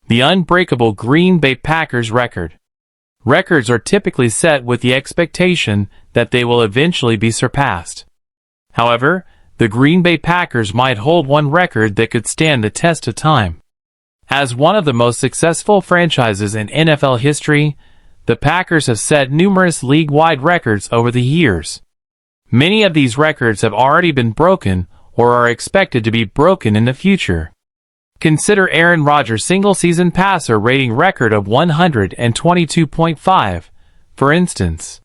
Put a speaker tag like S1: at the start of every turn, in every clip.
S1: The unbreakable Green Bay Packers record. Records are typically set with the expectation that they will eventually be surpassed. However, the Green Bay Packers might hold one record that could stand the test of time. As one of the most successful franchises in NFL history, the Packers have set numerous league-wide records over the years. Many of these records have already been broken or are expected to be broken in the future. Consider Aaron Rodgers' single-season passer rating record of 122.5, for instance.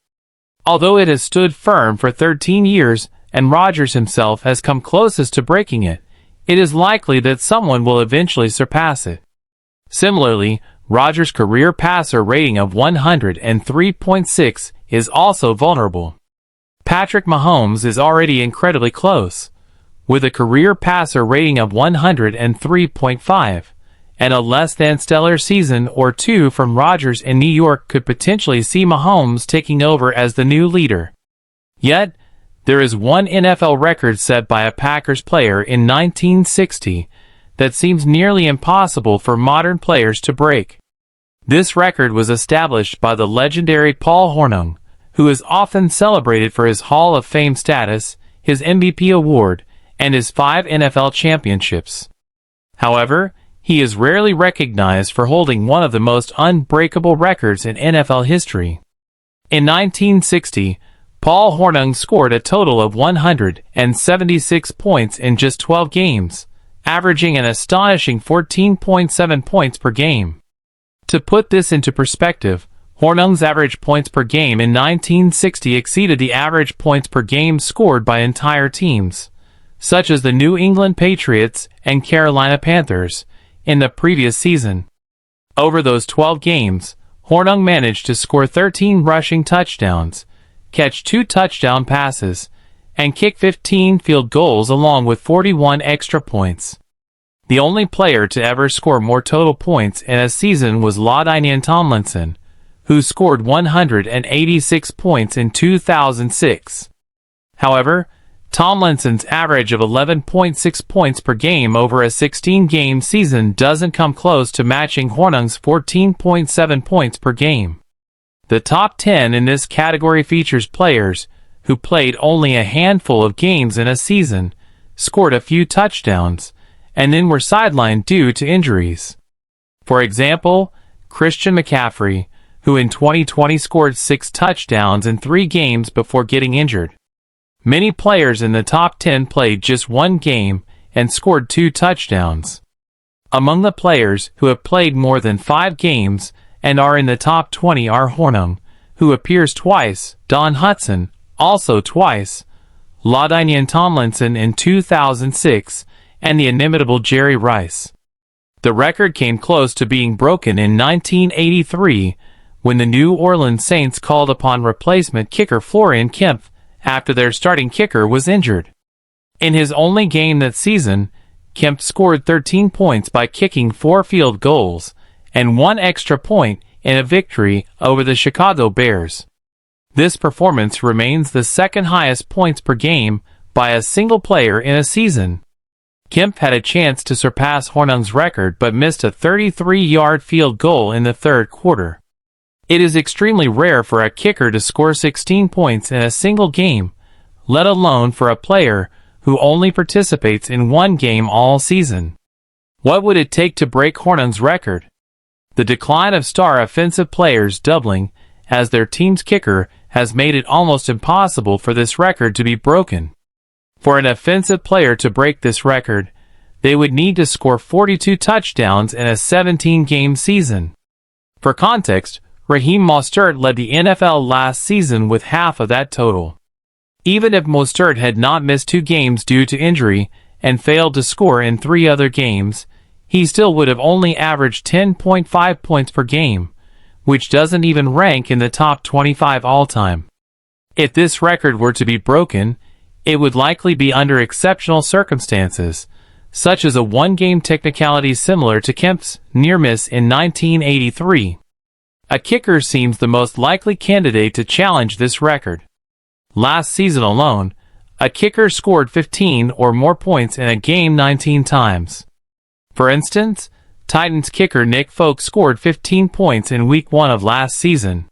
S1: Although it has stood firm for 13 years and Rodgers himself has come closest to breaking it, it is likely that someone will eventually surpass it. Similarly, Rodgers' career passer rating of 103.6 is also vulnerable. Patrick Mahomes is already incredibly close, with a career passer rating of 103.5, and a less-than-stellar season or two from Rodgers in New York could potentially see Mahomes taking over as the new leader. Yet, there is one NFL record set by a Packers player in 1960 that seems nearly impossible for modern players to break. This record was established by the legendary Paul Hornung, who is often celebrated for his Hall of Fame status, his MVP award, and his 5 NFL championships. However, he is rarely recognized for holding one of the most unbreakable records in NFL history. In 1960, Paul Hornung scored a total of 176 points in just 12 games, averaging an astonishing 14.7 points per game. To put this into perspective, Hornung's average points per game in 1960 exceeded the average points per game scored by entire teams, such as the New England Patriots and Carolina Panthers, in the previous season. Over those 12 games, Hornung managed to score 13 rushing touchdowns, catch 2 touchdown passes, and kick 15 field goals along with 41 extra points. The only player to ever score more total points in a season was LaDainian Tomlinson, who scored 186 points in 2006. However, Tomlinson's average of 11.6 points per game over a 16-game season doesn't come close to matching Hornung's 14.7 points per game. The top 10 in this category features players who played only a handful of games in a season, scored a few touchdowns, and then were sidelined due to injuries. For example, Christian McCaffrey, who in 2020 scored 6 touchdowns in 3 games before getting injured. Many players in the top 10 played just 1 game and scored 2 touchdowns. Among the players who have played more than 5 games and are in the top 20 are Hornung, who appears twice, Don Hutson, also twice, LaDainian Tomlinson in 2006, and the inimitable Jerry Rice. The record came close to being broken in 1983 when the New Orleans Saints called upon replacement kicker Florian Kempf after their starting kicker was injured. In his only game that season, Kempf scored 13 points by kicking 4 field goals and 1 extra point in a victory over the Chicago Bears. This performance remains the second highest points per game by a single player in a season. Kempf had a chance to surpass Hornung's record but missed a 33-yard field goal in the third quarter. It is extremely rare for a kicker to score 16 points in a single game, let alone for a player who only participates in 1 game all season. What would it take to break Hornung's record? The decline of star offensive players doubling as their team's kicker has made it almost impossible for this record to be broken. For an offensive player to break this record, they would need to score 42 touchdowns in a 17-game season. For context, Raheem Mostert led the NFL last season with half of that total. Even if Mostert had not missed 2 games due to injury and failed to score in 3 other games, he still would have only averaged 10.5 points per game, which doesn't even rank in the top 25 all-time. If this record were to be broken, it would likely be under exceptional circumstances, such as a 1-game technicality similar to Kempf's near miss in 1983. A kicker seems the most likely candidate to challenge this record. Last season alone, a kicker scored 15 or more points in a game 19 times. For instance, Titans kicker Nick Folk scored 15 points in Week 1 of last season.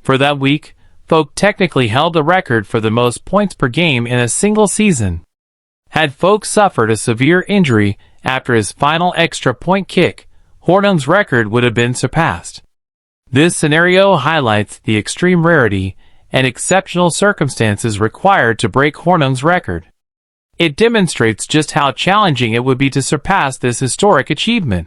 S1: For that week, Folk technically held the record for the most points per game in a single season. Had Folk suffered a severe injury after his final extra point kick, Hornung's record would have been surpassed. This scenario highlights the extreme rarity and exceptional circumstances required to break Hornung's record. It demonstrates just how challenging it would be to surpass this historic achievement.